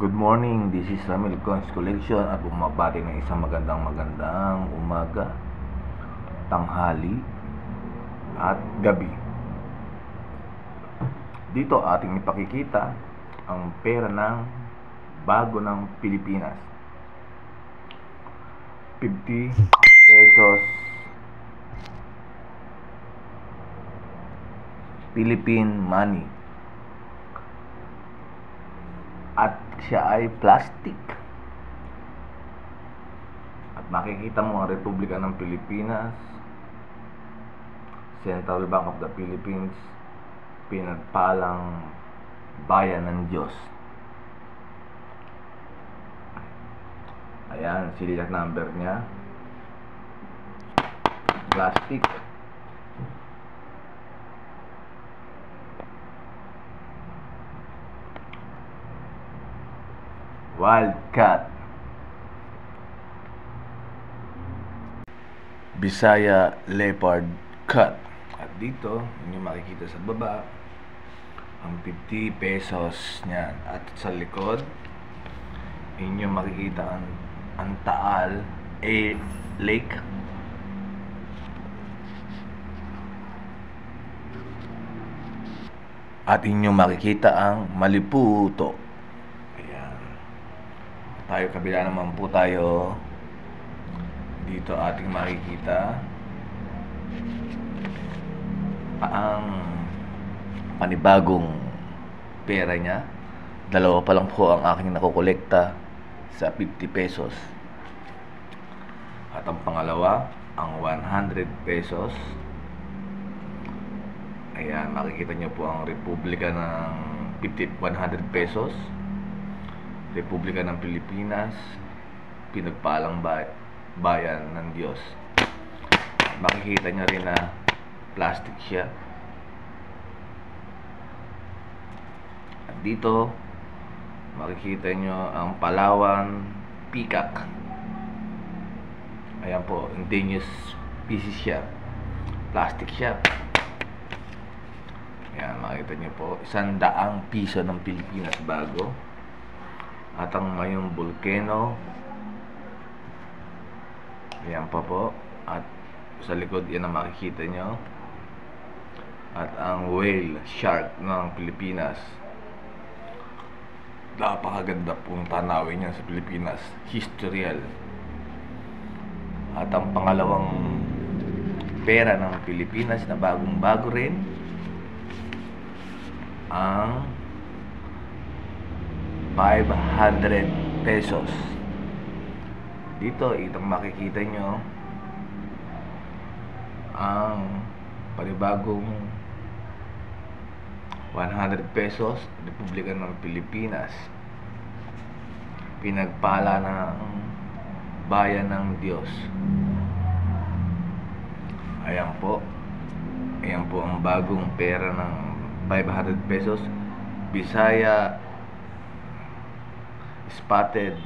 Good morning, this is Ramil Coins Collection at bumabati ng isang magandang umaga, tanghali at gabi. Dito ating ipakikita ang pera ng bago ng Pilipinas. 50 pesos Philippine money. At siya ay plastic. At makikita mo ang Republika ng Pilipinas, Central Bank of the Philippines, pinagpalang bayan ng Diyos. Ayan, serial number niya. Plastic. Wildcat, Bisaya Leopard Cut. At dito, inyo makikita sa baba ang 50 pesos niyan. At sa likod, inyo makikita ang Taal Lake. At inyo makikita ang Maliputo. Tayo kabila naman po tayo. Dito ating makikita ang panibagong pera niya. Dalawa pa lang po ang aking nakukolekta sa 50 pesos. At ang pangalawa, ang 100 pesos. Ayan, makikita niyo po ang Republika ng 100 pesos. Republika ng Pilipinas, pinagpalang bayan ng Diyos. Makikita nyo rin na plastic siya. At dito, makikita nyo ang Palawan Peacock. Ayan po, indigenous species siya. Plastic siya. Ayan, makikita nyo po, 100 piso ng Pilipinas bago. At ang mayong volcano, ayan pa po. At sa likod, yan ang makikita nyo. At ang whale shark ng Pilipinas. Napakaganda pong tanawin yan sa Pilipinas. Historical. At ang pangalawang pera ng Pilipinas na bagong-bago rin, ang 500 pesos. Dito, itong makikita nyo ang panibagong 100 pesos Republika ng Pilipinas, pinagpala ng bayan ng Diyos. Ayan po. Ayan po ang bagong pera ng 500 pesos Bisaya Spotted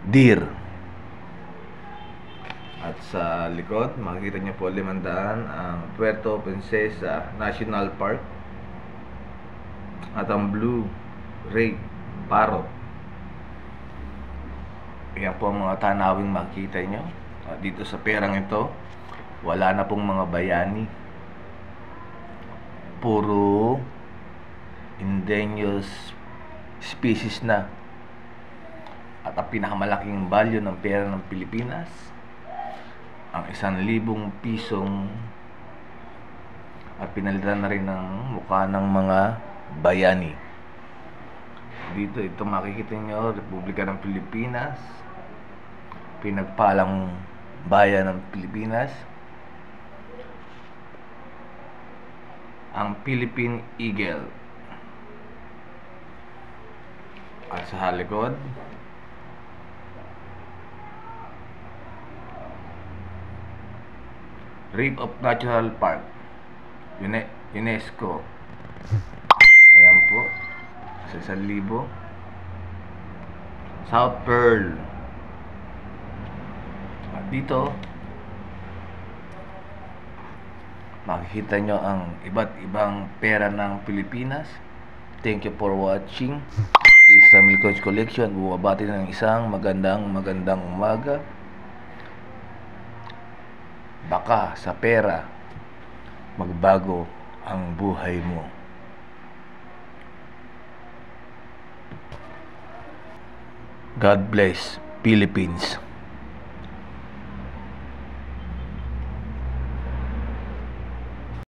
Deer. At sa likod, makikita niyo po 500 ang Puerto Princesa National Park. At ang Blue Ray Parrot. Ayan po ang mga tanawing makikita nyo. At dito sa perang ito, wala na pong mga bayani. Puro indigenous species na. At ang pinakamalaking value ng pera ng Pilipinas, ang 1,000 pisong, at pinalitan na rin ng mukha ng mga bayani. Dito, ito makikita nyo, Republika ng Pilipinas, pinagpalang bayan ng Pilipinas, ang Philippine Eagle. At sa likod, Reef of Natural Park, UNESCO. Ayan po, sa 1,000. South Pearl. At dito, makikita nyo ang iba't ibang pera ng Pilipinas. Thank you for watching. Tamil Coach Collection, bumabati ng isang magandang umaga. Baka sa pera magbago ang buhay mo. God bless Philippines.